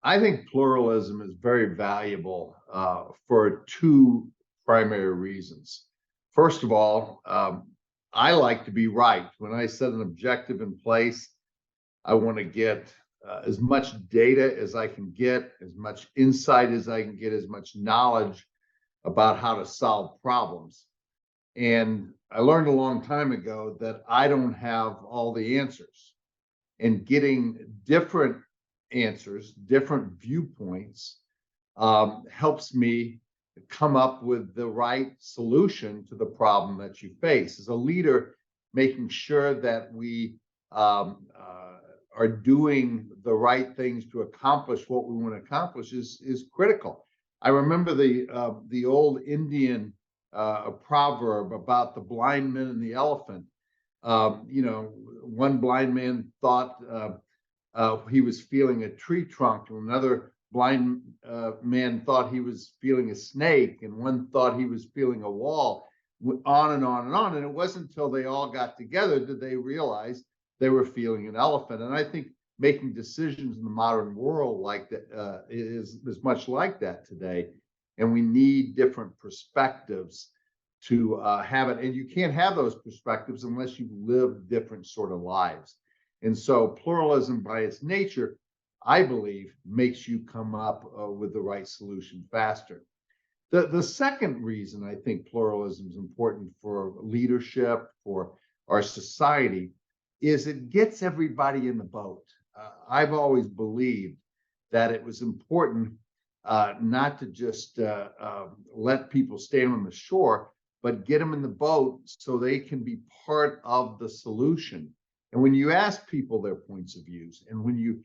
I think pluralism is very valuable for two primary reasons. First of all, I like to be right. When I set an objective in place, I want to get as much data as I can get, as much insight as I can get, as much knowledge about how to solve problems. And I learned a long time ago that I don't have all the answers. And getting different answers, different viewpoints, helps me come up with the right solution to the problem that you face. As a leader, making sure that we are doing the right things to accomplish what we want to accomplish is critical. I remember the old Indian proverb about the blind man and the elephant. One blind man thought he was feeling a tree trunk, and another blind man thought he was feeling a snake, and one thought he was feeling a wall, on and on and on. And it wasn't until they all got together did they realize they were feeling an elephant. And I think making decisions in the modern world like that is much like that today. And we need different perspectives to have it. And you can't have those perspectives unless you live different sort of lives. And so pluralism by its nature, I believe, makes you come up with the right solution faster. The second reason I think pluralism is important for leadership, for our society, is it gets everybody in the boat. I've always believed that it was important not to just let people stand on the shore, but get them in the boat so they can be part of the solution. And when you ask people their points of views, and when you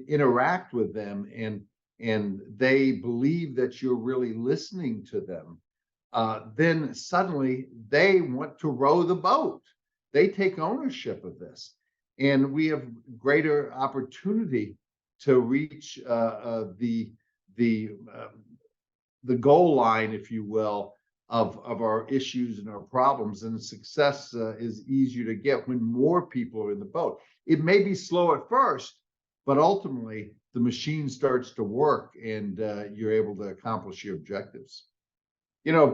interact with them, and they believe that you're really listening to them, then suddenly they want to row the boat. They take ownership of this, and we have greater opportunity to reach the goal line, if you will, of our issues and our problems. And success is easier to get when more people are in the boat. It may be slow at first, but ultimately the machine starts to work, and you're able to accomplish your objectives.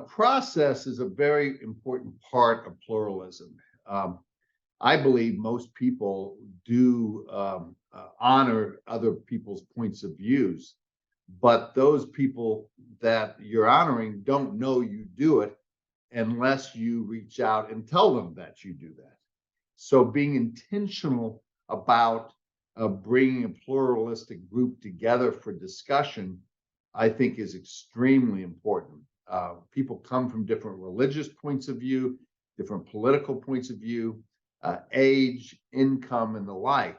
Process is a very important part of pluralism. I believe most people do honor other people's points of views, but those people that you're honoring don't know you do it unless you reach out and tell them that you do that. So being intentional about bringing a pluralistic group together for discussion, I think, is extremely important. People come from different religious points of view, different political points of view, age, income, and the like.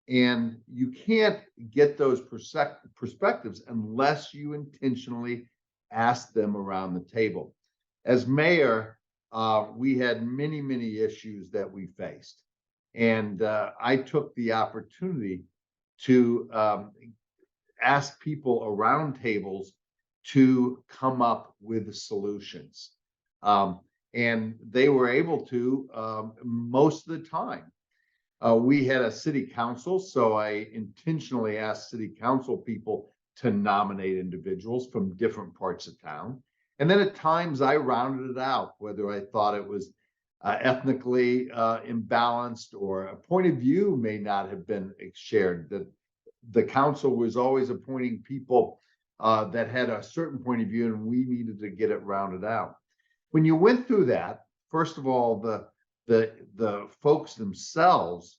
And you can't get those perspectives unless you intentionally ask them around the table. As mayor, we had many, many issues that we faced. And I took the opportunity to ask people around tables to come up with solutions. And they were able to most of the time. We had a city council, so I intentionally asked city council people to nominate individuals from different parts of town. And then at times I rounded it out, whether I thought it was ethnically imbalanced or a point of view may not have been shared. That the council was always appointing people that had a certain point of view, and we needed to get it rounded out. When you went through that, first of all, the folks themselves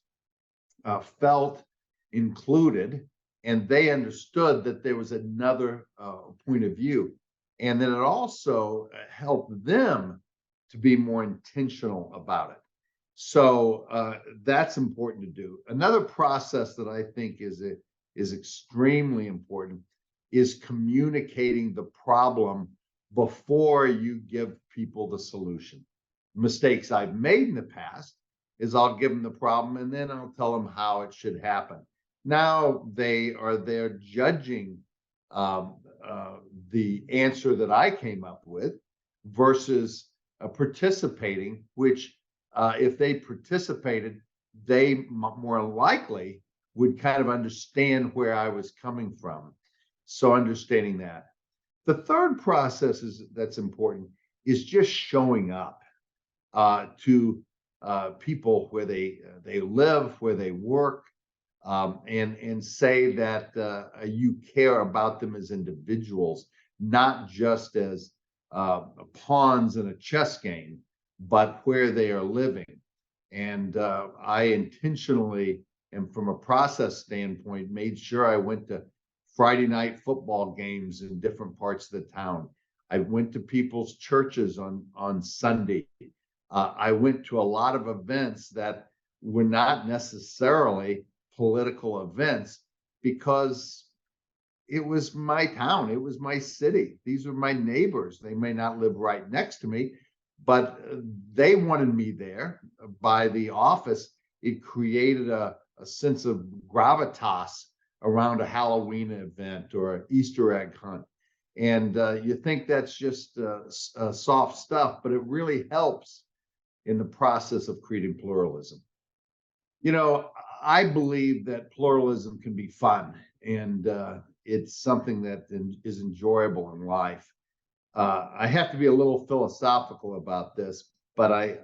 felt included, and they understood that there was another point of view, and that it also helped them to be more intentional about it. So that's important to do. Another process that I think is extremely important is communicating the problem before you give people the solution. Mistakes I've made in the past is I'll give them the problem and then I'll tell them how it should happen. Now they are there judging the answer that I came up with versus participating, which if they participated, they more likely would kind of understand where I was coming from. So understanding that. The third process that's important is just showing up to people where they live, where they work, and say that you care about them as individuals, not just as pawns in a chess game, but where they are living. And I intentionally, and from a process standpoint, made sure I went to Friday night football games in different parts of the town. I went to people's churches on Sunday. I went to a lot of events that were not necessarily political events because it was my town, it was my city. These were my neighbors. They may not live right next to me, but they wanted me there. By the office, it created a sense of gravitas around a Halloween event or an Easter egg hunt. And you think that's just soft stuff, but it really helps in the process of creating pluralism. You know, I believe that pluralism can be fun, and it's something that is enjoyable in life. I have to be a little philosophical about this, but I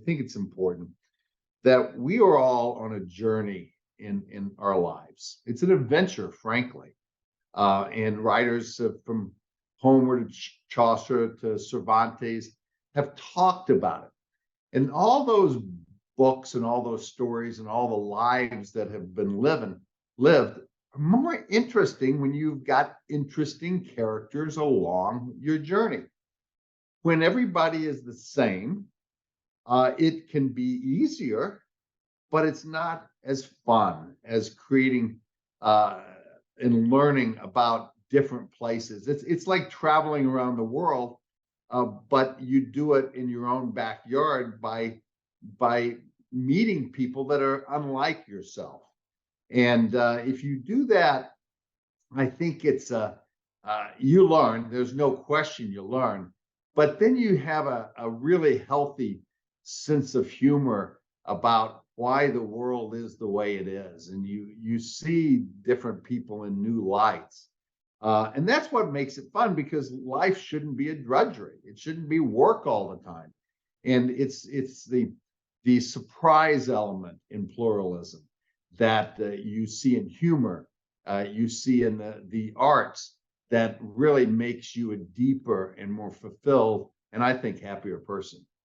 think it's important that we are all on a journey in our lives. It's an adventure, frankly. And writers from Homer to Chaucer to Cervantes have talked about it. And all those books and all those stories and all the lives that have been lived are more interesting when you've got interesting characters along your journey. When everybody is the same, it can be easier, but it's not as fun as creating and learning about different places. It's like traveling around the world, but you do it in your own backyard by meeting people that are unlike yourself. And if you do that, I think it's you learn. There's no question you learn, but then you have a really healthy sense of humor about why the world is the way it is, and you see different people in new lights. And that's what makes it fun, because life shouldn't be a drudgery. It shouldn't be work all the time. And it's the surprise element in pluralism that you see in humor, you see in the arts, that really makes you a deeper and more fulfilled, and I think happier person.